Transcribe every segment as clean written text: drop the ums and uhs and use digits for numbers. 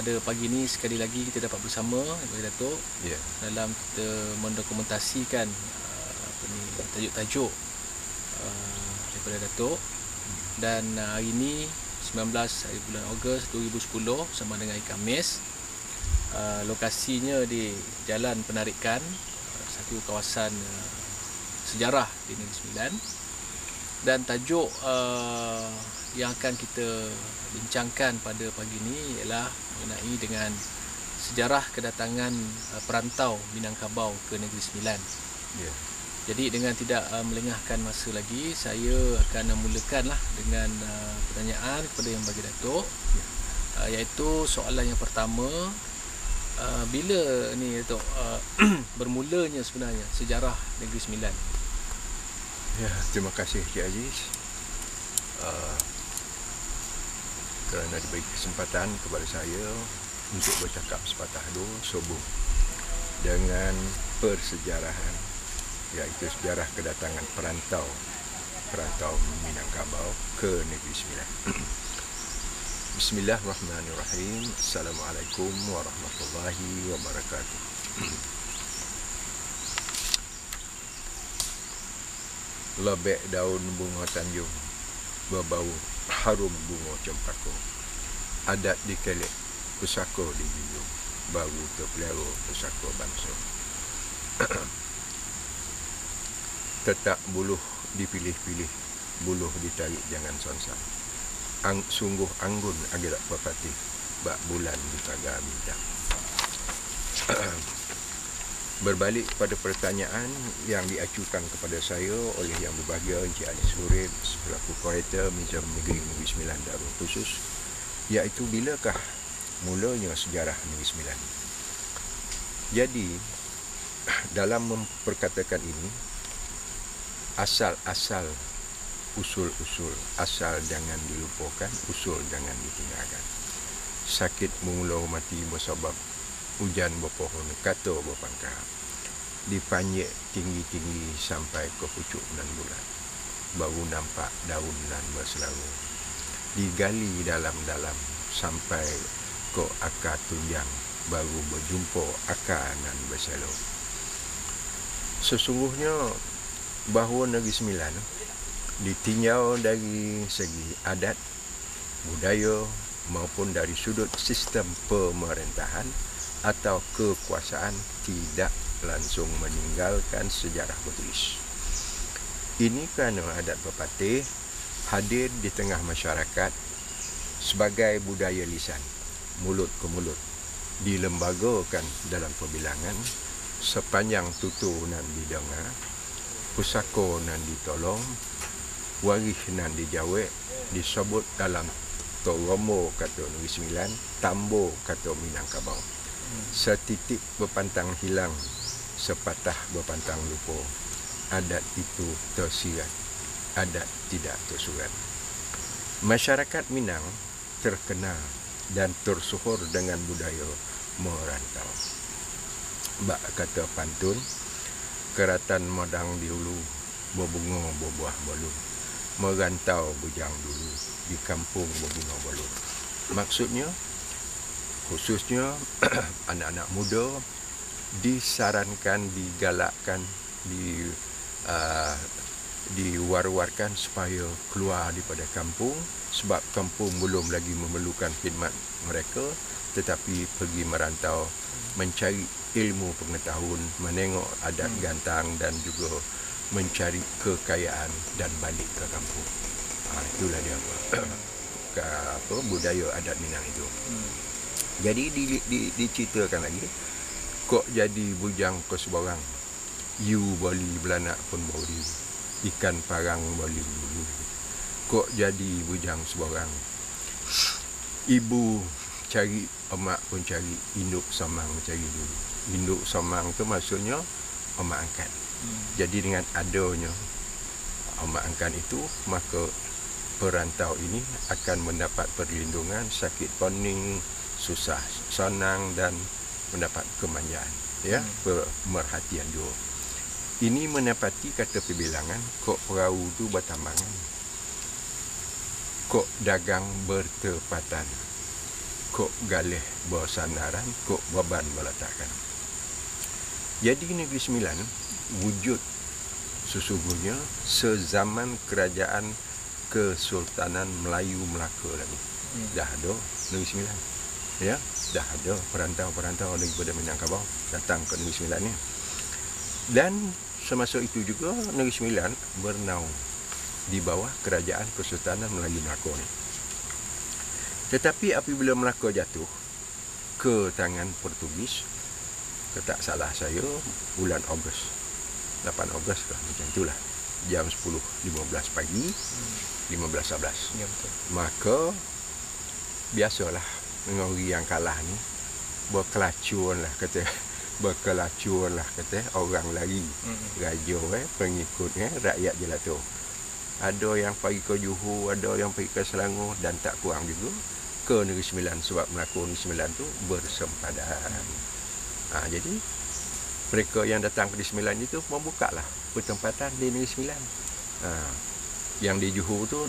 pada pagi ini sekali lagi kita dapat bersama daripada Datuk dalam kita mendokumentasikan tajuk-tajuk daripada Datuk. Dan hari ini 19 hari bulan Ogos 2010 sama dengan hari Khamis. Lokasinya di Jalan Penarikan, satu kawasan sejarah di Negeri Sembilan. Dan tajuk yang akan kita bincangkan pada pagi ini ialah mengenai dengan sejarah kedatangan perantau Minangkabau ke Negeri Sembilan. Jadi dengan tidak melengahkan masa lagi, saya akan memulakanlah dengan pertanyaan kepada Yang Bahagia Datuk, iaitu soalan yang pertama, bila ni Datuk bermulanya sebenarnya sejarah Negeri Sembilan? Ya, terima kasih Cik Aziz kerana diberi kesempatan kepada saya untuk bercakap sepatah dua subuh dengan persejarahan, iaitu sejarah kedatangan perantau Minangkabau ke Negeri Sembilan. Bismillahirrahmanirrahim. Assalamualaikum warahmatullahi wabarakatuh. Lebek daun bunga tanjung, berbau harum bunga cempaka. Adat di kelek, pusaka di junjung, baru terpelihara pusaka bangsa. Tetap buluh dipilih-pilih, buluh ditarik jangan sonsang. Sungguh anggun agak pepatih, bak bulan di pagar bintang. Berbalik pada pertanyaan yang diacukan kepada saya oleh Yang Berbahagia Encik Ali Surip selaku Kurator Muzium Negeri Sembilan Darul Khusus, iaitu bilakah mulanya sejarah Negeri Sembilan. Jadi dalam memperkatakan ini, asal-asal, usul-usul, asal jangan dilupakan, usul jangan ditinggalkan. Sakit mengulau mati bersabab hujan berpohon, kata berpangkah, dipanjek tinggi-tinggi sampai ke pucuk nan bulan, baru nampak daun nan berselaru, digali dalam-dalam sampai ke akar tunjang, baru berjumpa akar nan berselo. Sesungguhnya bahawa Negeri Sembilan ditinjau dari segi adat, budaya maupun dari sudut sistem pemerintahan atau kekuasaan tidak langsung meninggalkan sejarah bertulis. Ini kerana adat pepatih hadir di tengah masyarakat sebagai budaya lisan, mulut ke mulut, dilembagakan dalam perbilangan, sepanjang tutur nan didengar, pusaka nan ditolong, waris nan dijawab, disebut dalam Toromo kata Negeri Sembilan, Tambo kata Minangkabau. Setitik berpantang hilang, sepatah berpantang lupa. Adat itu tersirat, adat tidak tersurat. Masyarakat Minang terkenal dan tersohor dengan budaya merantau. Bak kata pantun, keratan madang di hulu, berbunga berbuah balun. Merantau bujang dulu, di kampung berbunga balun. Maksudnya, khususnya anak-anak muda disarankan, digalakkan, diwar-warkan supaya keluar daripada kampung, sebab kampung belum lagi memerlukan khidmat mereka, tetapi pergi merantau mencari ilmu pengetahuan, menengok adat gantang dan juga mencari kekayaan dan balik ke kampung. Itulah dia budaya adat Minang itu. Jadi diceritakan lagi, kok jadi bujang ke sebarang, you boleh belanak pun boleh, ikan parang boleh dulu. Kok jadi bujang sebarang, ibu cari, emak pun cari, induk samang cari dulu. Induk samang tu maksudnya emak angkat. Jadi dengan adanya emak angkat itu, maka perantau ini akan mendapat perlindungan, sakit pening, susah senang, dan mendapat kemanjaan, pemerhatian juga. Ini menepati kata perbilangan, kok perahu tu bertambangan, kok dagang bertepatan, kok galih bersandaran, kok beban meletakkan. Jadi Negeri Sembilan wujud sesungguhnya sezaman kerajaan Kesultanan Melayu Melaka lagi. Dah ada Negeri Sembilan. Ya, dah ada perantau-perantau daripada Minangkabau datang ke Negeri Sembilan ni. Dan semasa itu juga Negeri Sembilan bernaung di bawah kerajaan Kesultanan Melayu Melaka ni. Tetapi apabila Melaka jatuh ke tangan Portugis, tak salah saya bulan Ogos, 8 Ogos lah, macam itulah, jam 10.15 pagi, 15.11. Ya, betul. Maka biasalah negeri yang kalah ni berkelacun lah kata, berkelacun lah kata, orang lari, raja pengikutnya, rakyat jelata. Ada yang pergi ke Johor, ada yang pergi ke Selangor, dan tak kurang juga ke Negeri Sembilan, sebab Melaka Negeri Sembilan tu bersempadan. Jadi mereka yang datang ke Negeri Sembilan itu membuka lah pertempatan di Negeri Sembilan. Yang di Johor tu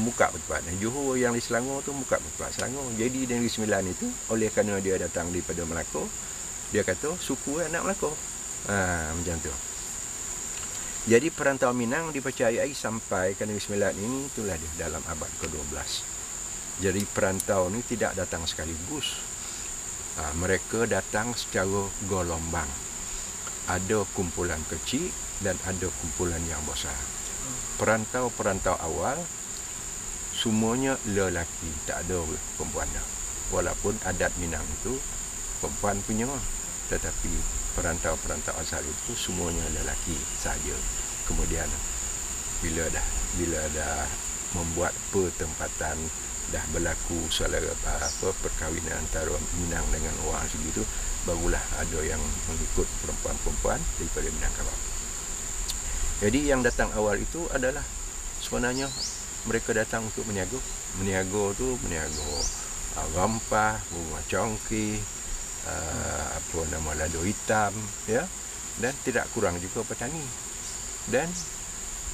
buka pertempatan, Johor yang di Selangor tu buka pertempatan Selangor. Jadi di Negeri Sembilan itu, oleh kerana dia datang daripada Melaka, dia kata suku anak Melaka. Macam tu. Jadi perantau Minang dipercayai sampai ke Negeri Sembilan ini, itulah dia dalam abad ke-12. Jadi perantau ni tidak datang sekaligus. Mereka datang secara gelombang. Ada kumpulan kecil dan ada kumpulan yang besar. Perantau-perantau awal semuanya lelaki, tak ada perempuan dah. Walaupun adat Minang itu perempuan punya, tetapi perantau-perantau asal itu semuanya lelaki saja. Kemudian bila dah membuat pertempatan, dah berlaku selera perkahwinan antara Minang dengan orang asli itu, barulah ada yang mengikut perempuan-perempuan daripada Minangkabau. Jadi yang datang awal itu adalah sebenarnya mereka datang untuk meniaga. Meniaga tu meniaga rampah, bunga congkeh, lado hitam, ya, dan tidak kurang juga petani. Dan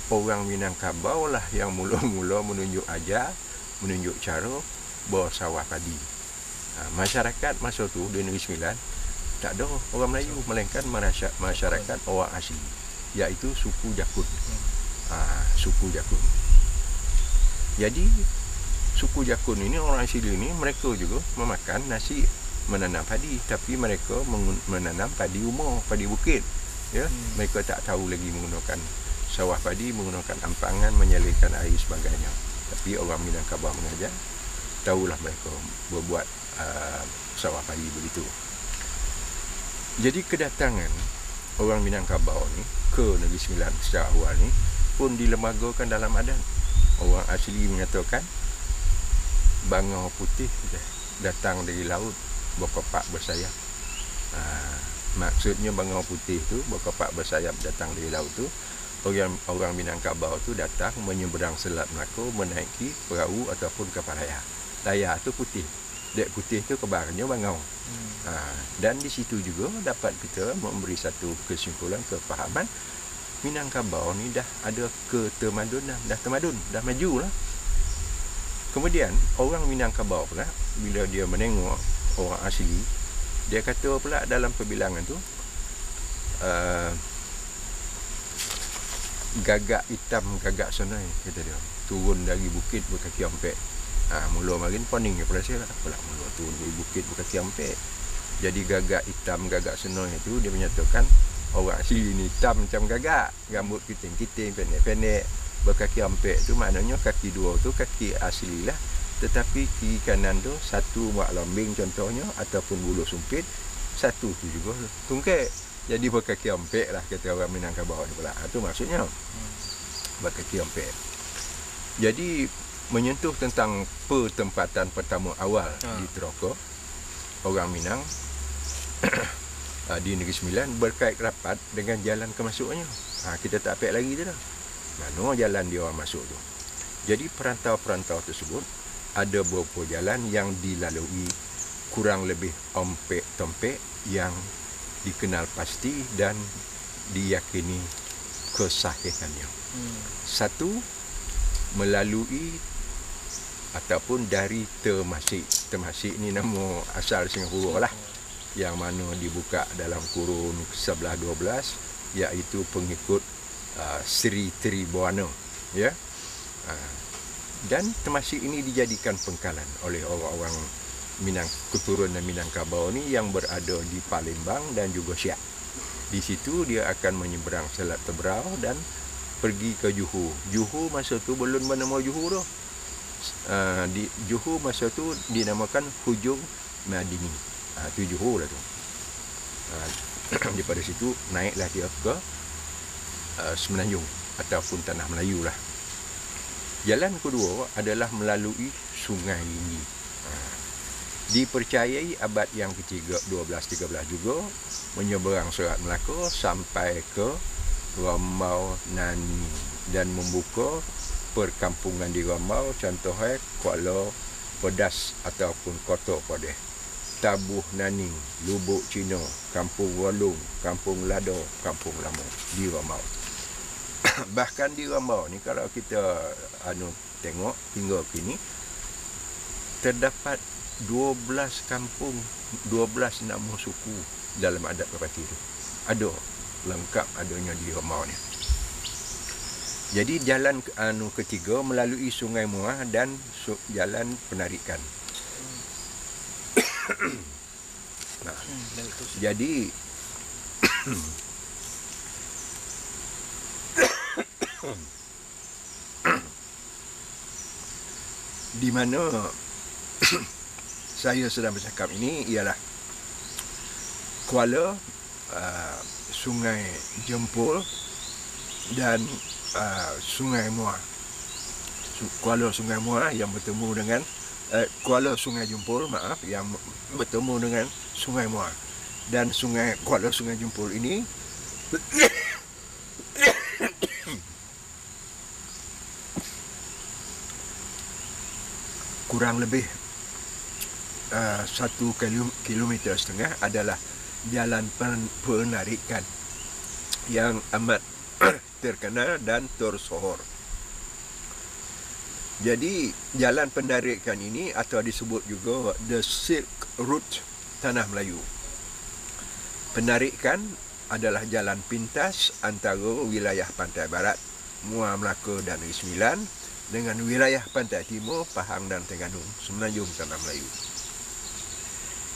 orang Minangkabau lah yang mula-mula menunjuk ajar, menunjuk cara bersawah padi. Masyarakat masa tu di Negeri Sembilan tak ada orang Melayu, melainkan masyarakat orang asli, iaitu suku Jakun. Suku Jakun. Jadi suku Jakun ini, orang asli ini, mereka juga memakan nasi, menanam padi, tapi mereka menanam padi umur, padi bukit. Ya, mereka tak tahu lagi menggunakan sawah padi, menggunakan ampangan, menyalurkan air sebagainya. Tapi orang Minangkabau mengajar, tahulah mereka berbuat sawah padi begitu. Jadi kedatangan orang Minangkabau ni ke Negeri Sembilan secara awal ni pun dilembagakan dalam adat. Orang asli menyatakan bangau putih datang dari laut, berkepak bersayap. Maksudnya bangau putih tu berkepak bersayap datang dari laut tu, orang Minangkabau tu datang menyeberang Selat Melaka, menaiki perahu ataupun kapal layar. Layar tu putih, dek putih tu kebarnya bangau. Dan di situ juga dapat kita memberi satu kesimpulan, kefahaman, Minangkabau ni dah ada ketemadunan, dah temadun, dah maju lah. Kemudian orang Minangkabau pula bila dia menengok orang asli, dia kata pula dalam perbilangan tu, gagak hitam, gagak senai, kata dia, turun dari bukit berkaki empek. Mula marin poning daripada saya lah, apalah mula turun dari bukit berkaki empek. Jadi gagak hitam, gagak senai itu dia menyatakan orang asli ni hitam macam gagak, rambut kiting-kiting, pendek-pendek, berkaki empek tu maknanya kaki dua tu kaki asli lah. Tetapi kiri kanan tu, satu mak lambing contohnya, ataupun bulu sumpit, satu tu juga tungkek. Jadi berkaki empek lah, kata orang Minangkabau ni pula. Itu maksudnya berkaki empek. Jadi menyentuh tentang pertempatan pertama awal di Teroka, orang Minang di Negeri Sembilan berkait rapat dengan jalan kemasukannya. Kita tak apek lagi tu dah, mana jalan dia orang masuk tu. Jadi perantau-perantau tersebut ada beberapa jalan yang dilalui, kurang lebih ompek-tompek, yang dikenal pasti dan diyakini kesahihannya. Satu, melalui ataupun dari Temasek. Temasik ni nama asal Singapura lah, yang mana dibuka dalam kurun 11-12, iaitu pengikut Sri Tribuana, ya. Dan Temasik ini dijadikan pengkalan oleh orang-orang keturunan Minangkabau ni yang berada di Palembang dan juga Siak. Di situ dia akan menyeberang Selat Teberau dan pergi ke Johor. Johor masa tu belum bernama Johor tu. Di Johor masa tu dinamakan Hujung Madini. Tu Johor lah tu. Daripada situ naiklah dia ke Semenanjung ataupun Tanah Melayu lah. Jalan kedua adalah melalui Sungai Lingi. Dipercayai abad yang ketiga, 12-13 juga, menyeberang Selat Melaka sampai ke Rambau Nani dan membuka perkampungan di Rambau, contohnya Kuala Pedas ataupun Kota Padeh, Tabuh Naning, Lubuk Cina, Kampung Walung, Kampung Lado, Kampung Lama di Rambau. Bahkan di Rambau ni kalau kita tengok hingga kini terdapat 12 kampung, 12 nama suku dalam adat Merpati itu. Ada lengkap adanya di Rambau ni. Jadi jalan ketiga melalui Sungai Muar dan jalan penarikan. Jadi di mana saya sedang bercakap ini ialah Kuala, Sungai Jempol dan Sungai Muar. Kuala Sungai Muar yang bertemu dengan Kuala Sungai Jempol, yang bertemu dengan Sungai Muar. Dan Kuala Sungai Jempol ini kurang lebih 1,5 kilometer adalah jalan penarikan yang amat terkenal dan tersohor. Jadi jalan penarikan ini atau disebut juga The Silk Route Tanah Melayu. Penarikan adalah jalan pintas antara wilayah pantai barat Muar Melaka dan Negeri Sembilan dengan wilayah pantai timur Pahang dan Terengganu, Semenanjung Tanah Melayu.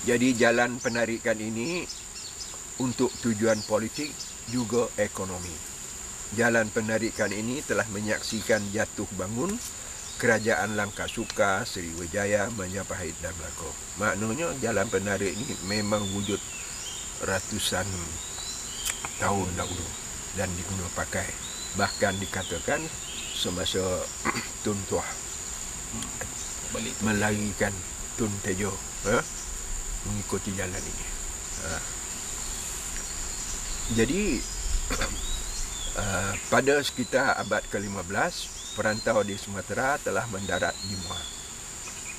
Jadi jalan penarikan ini untuk tujuan politik juga ekonomi. Jalan penarikan ini telah menyaksikan jatuh bangun Kerajaan Langkasuka, Sriwijaya, Majapahit dan Melaka. Maknanya jalan penarik ini memang wujud ratusan tahun dahulu dan diguna pakai. Bahkan dikatakan semasa Tun Tuah melarikan Tun Tejo mengikuti jalan ini. Jadi pada sekitar abad ke-15, perantau di Sumatera telah mendarat di Muar.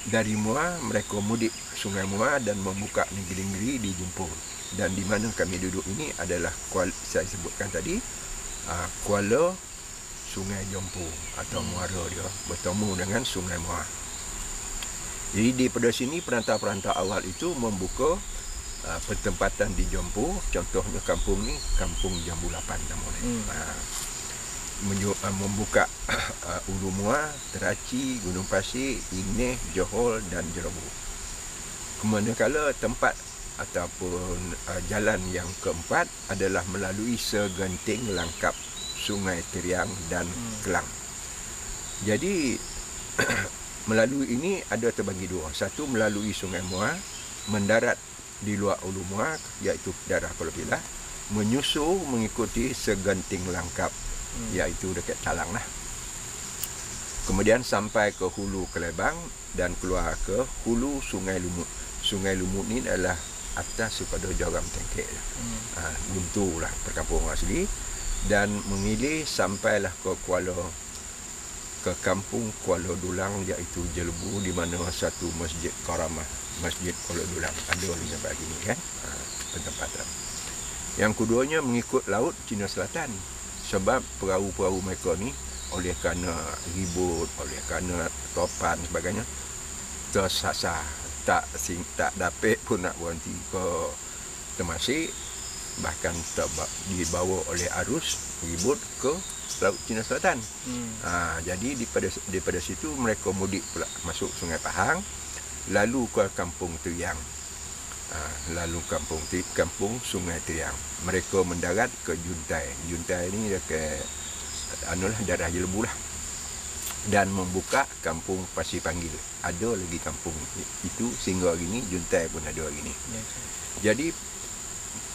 Dari Muar mereka mudik Sungai Muar dan membuka negeri-negeri di Jempol. Dan di mana kami duduk ini adalah saya sebutkan tadi Kuala Sungai Jempol atau muara dia bertemu dengan Sungai Muar. Jadi pada sini perantau-perantau awal itu membuka pertempatan di Jempol. Contohnya kampung ni Kampung Jambu Lapan namanya. Membuka Ulu Muar, Teraci, Gunung Pasir, Ineh, Johor dan Jeroboh. Kemanakala tempat ataupun jalan yang keempat adalah melalui segenting langkap Sungai Teriang dan Kelang. Jadi melalui ini ada terbagi dua. Satu melalui Sungai Muar, mendarat di luar Ulu Muar iaitu daerah Kuala Pilah, menyusul mengikuti segenting langkap iaitu dekat Talang lah. Kemudian sampai ke hulu Kelebang dan keluar ke hulu Sungai Lumut. Sungai Lumut ni adalah atas kepada Joram Tengkek. Guntur lah perkampungan asli dan mengilir sampailah ke kampung Kuala Dulang iaitu Jelebu, di mana satu masjid Karamah, Masjid Kuala Dulang ada sampai hari ini kan. Penempatan. Yang keduanya mengikut laut Cina Selatan. Sebab perahu-perahu mereka ni oleh kerana ribut, oleh kerana topan sebagainya tersasar tak dapat pun nak berhenti ke Temasek, bahkan dibawa oleh arus ribut ke Laut Cina Selatan. Jadi daripada situ mereka mudik pula masuk Sungai Pahang, lalu ke Kampung Teriang. Lalu kampung Sungai Teriang. Mereka mendarat ke Juntai. Juntai ni dekat daerah Jelebu lah. Dan membuka Kampung Pasir Panggil. Ada lagi kampung itu sehingga hari ni, Juntai pun ada hari ni. Jadi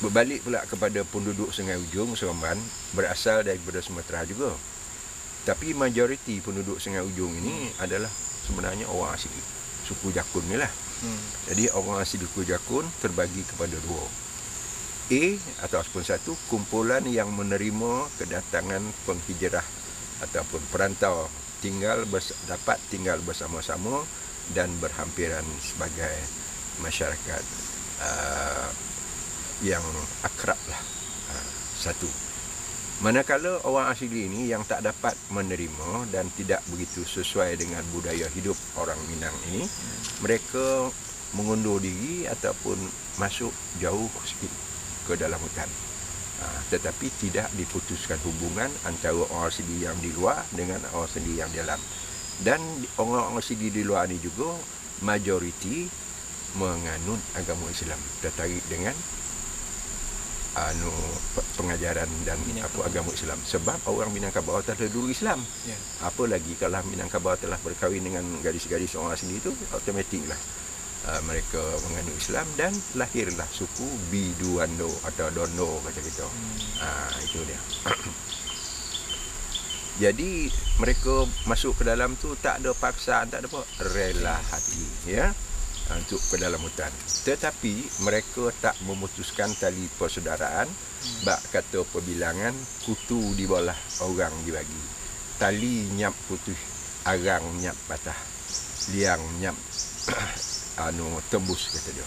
berbalik pula kepada penduduk Sungai Ujong, Seremban, berasal daripada Sumatera juga. Tapi majoriti penduduk Sungai Ujong ini adalah sebenarnya orang asli suku Jakun ni lah. Jadi orang asli suku Jakun terbagi kepada dua. A ataupun satu, kumpulan yang menerima kedatangan penghijrah ataupun perantau dapat tinggal bersama-sama dan berhampiran sebagai masyarakat yang akrab lah. Satu. Manakala orang asli ini yang tak dapat menerima dan tidak begitu sesuai dengan budaya hidup orang Minang ini, mereka mengundur diri ataupun masuk jauh sikit ke dalam hutan. Tetapi tidak diputuskan hubungan antara orang asli yang di luar dengan orang asli yang di dalam. Dan orang asli di luar ini juga majoriti menganut agama Islam, tertarik dengan pengajaran dan agama Islam. Sebab orang Minangkabau telah dulu Islam. Apa lagi kalau Minangkabau telah berkahwin dengan gadis-gadis orang asli itu, automatiklah mereka menganut Islam dan lahirlah suku Biduando atau Dondo kata kita. Itu dia. Jadi mereka masuk ke dalam tu tak ada paksaan, tak ada apa, rela hati, ya, untuk ke dalam hutan. Tetapi mereka tak memutuskan tali persaudaraan. Bak kata perbilangan, kutu di belah orang dibagi. Tali nyap putus, arang nyap patah, liang nyap tembus kata dia.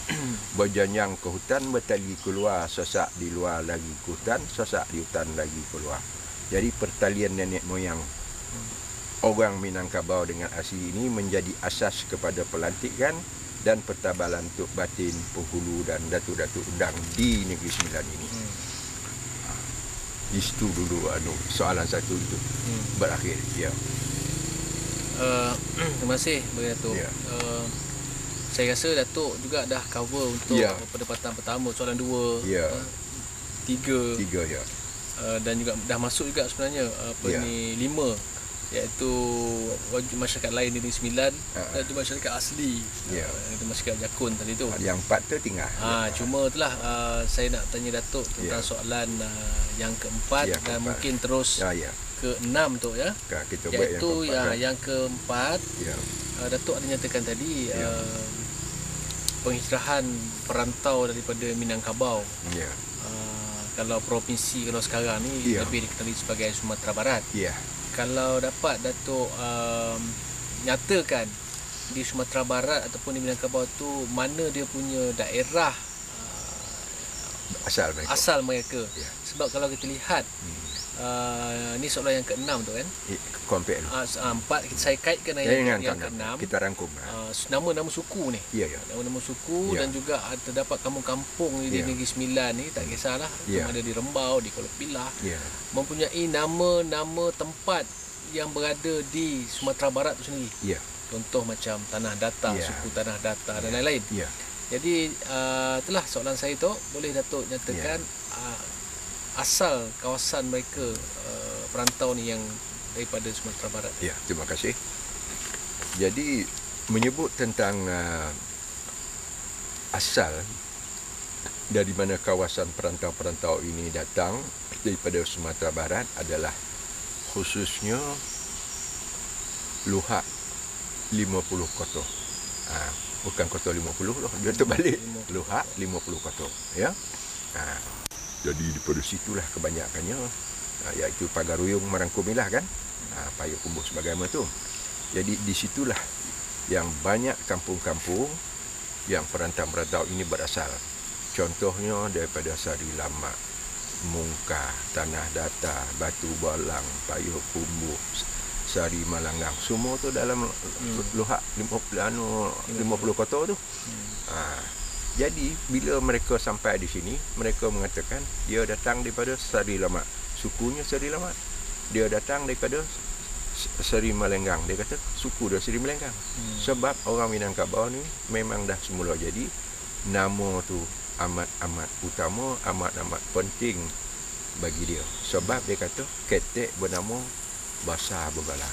Berjanjang ke hutan, bertali keluar, sesak di luar lagi ke hutan, sesak di hutan lagi keluar. Jadi pertalian nenek moyang orang Minangkabau dengan asli ini menjadi asas kepada pelantikan dan pertabalan untuk batin, penghulu dan datuk-datuk undang di Negeri Sembilan ini. Di situ dulu soalan satu itu berakhir. Ya. Terima kasih bagi Datuk. Saya rasa Datuk juga dah cover untuk perdebatan pertama, soalan 2, 3. Ya. Dan juga dah masuk juga sebenarnya 5, iaitu wajib masyarakat lain di Negeri Sembilan dan juga masyarakat asli, iaitu masyarakat Jakun tadi tu. Yang 4 tu tinggal. Cuma itulah saya nak tanya Datuk tentang soalan yang keempat dan mungkin terus ke-6 tu, ya. Kita iaitu yang keempat, Datuk ada nyatakan tadi penghijrahan perantau daripada Minangkabau. Kalau provinsi kalau sekarang ni lebih dikenali sebagai Sumatera Barat. Kalau dapat Datuk nyatakan di Sumatera Barat ataupun di Minangkabau tu mana dia punya daerah asal mereka. Sebab kalau kita lihat ni soalan yang ke-6 tu kan, compare 4 saya kaitkan yang ke-6, kita rangkum nama-nama suku ni, nama-nama suku dan juga terdapat kampung-kampung di Negeri Sembilan ni, tak kisahlah ada di Rembau, di Kuala Pilah, mempunyai nama-nama tempat yang berada di Sumatera Barat tu sendiri. Contoh macam Tanah Datar, suku Tanah Datar dan lain-lain. Jadi itulah soalan saya tu, boleh Datuk nyatakan asal kawasan mereka perantau ni yang daripada Sumatera Barat. Terima kasih. Jadi menyebut tentang asal dari mana kawasan perantau-perantau ini datang daripada Sumatera Barat adalah khususnya Luhak 50 kotor. Bukan kotor 50 loh, dia terbalik. Luhak 50 kotor, ya. Jadi daripada situlah kebanyakannya, iaitu Pagaruyung, Marangkumilah kan, Payung Kumbuh sebagainya tu. Jadi di situlah yang banyak kampung-kampung yang perantau-perantau ini berasal. Contohnya daripada Sari Lamak, Mungkah, Tanah Datar, Batu Balang, Payung Kumbuh, Sari Malanggang. Semua tu dalam luhak 50 kota tu. Jadi bila mereka sampai di sini, mereka mengatakan dia datang daripada Sari Lamat. Sukunya Sari Lamat. Dia datang daripada Seri Malanggang. Dia kata suku dia Seri Malanggang. Sebab orang Minangkabau ni memang dah semula jadi nama tu amat-amat utama, amat-amat penting bagi dia. Sebab dia kata ketek bernama Basar Begala.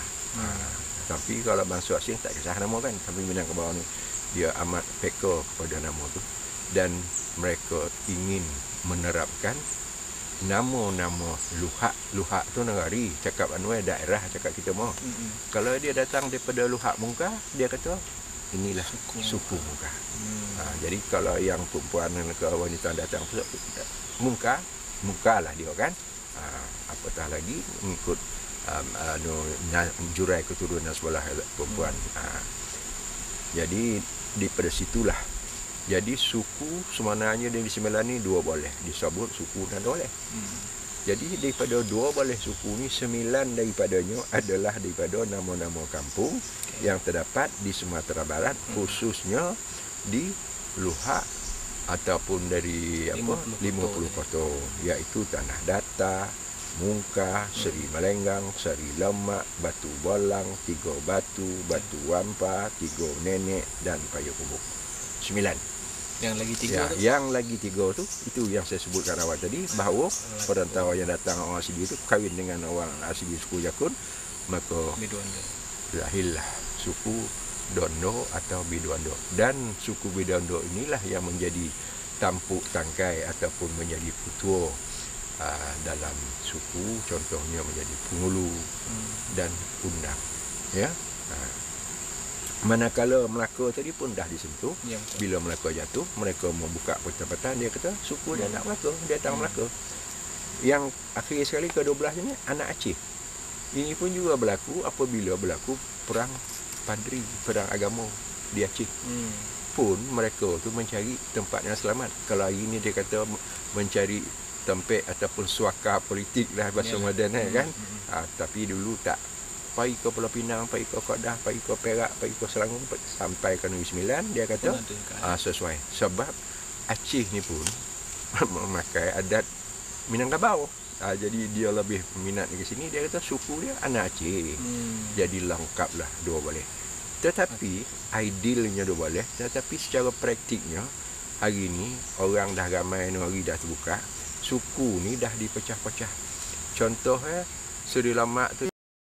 Tapi kalau bangsa asing tak kisah nama kan. Tapi Minangkabau ni dia amat peka pada nama tu. Dan mereka ingin menerapkan nama-nama luhak tu negari. Cakap daerah cakap kita mau. Kalau dia datang daripada luhak Mungka, dia kata inilah suku Mungka. Jadi kalau yang perempuan ke wanita datang Mungka lah dia kan. Apatah lagi mengikut jurai keturunan sebelah perempuan. Jadi daripada situlah. Jadi suku sebenarnya dari sembilan ni dua boleh disebut suku dan boleh. Jadi daripada dua boleh suku ni 9 daripadanya adalah daripada nama-nama kampung yang terdapat di Sumatera Barat, khususnya di Luhak ataupun dari 50 kota, iaitu Tanah Datar, Mungka, Seri Malanggang, Seri Lemak, Batu Bolang, Tiga Batu, Batu Wampa, Tiga Nenek dan Payung Kubuk. 9. Yang lagi 3 tu? Yang lagi 3 tu, itu yang saya sebutkan awal tadi, bahawa perantau yang datang orang asli itu kahwin dengan orang asli suku Jakun, maka lahirlah suku Dondo atau Biduando. Dan suku Biduando inilah yang menjadi tampuk tangkai ataupun menjadi ketua dalam suku, contohnya menjadi Pengulu dan Undang. Ya. Manakala Melaka tadi pun dah disentuh. Bila Melaka jatuh, mereka membuka pertempatan, dia kata suku dia anak Melaka, dia datang Melaka. Yang akhir sekali ke-12 ini anak Aceh. Ini pun juga berlaku apabila berlaku perang padri, perang agama di Aceh. Pun mereka tu mencari tempat yang selamat. Kalau hari ini dia kata mencari tempat ataupun suaka politik lah bahasa moden kan. Tapi dulu tak. Pergi ke Pulau Pinang, pergi ke Kedah, pergi ke Perak, pergi ke Selangor, sampai ke Negeri Sembilan, dia kata sesuai. Sebab Aceh ni pun memakai adat Minangkabau. Jadi dia lebih minat ke sini, dia kata suku dia anak Aceh. Jadi lengkaplah dua boleh. Tetapi idealnya dua boleh, tetapi secara praktiknya hari ni orang dah ramai negeri dah terbuka, suku ni dah dipecah-pecah. Contohnya Seri Lamak tu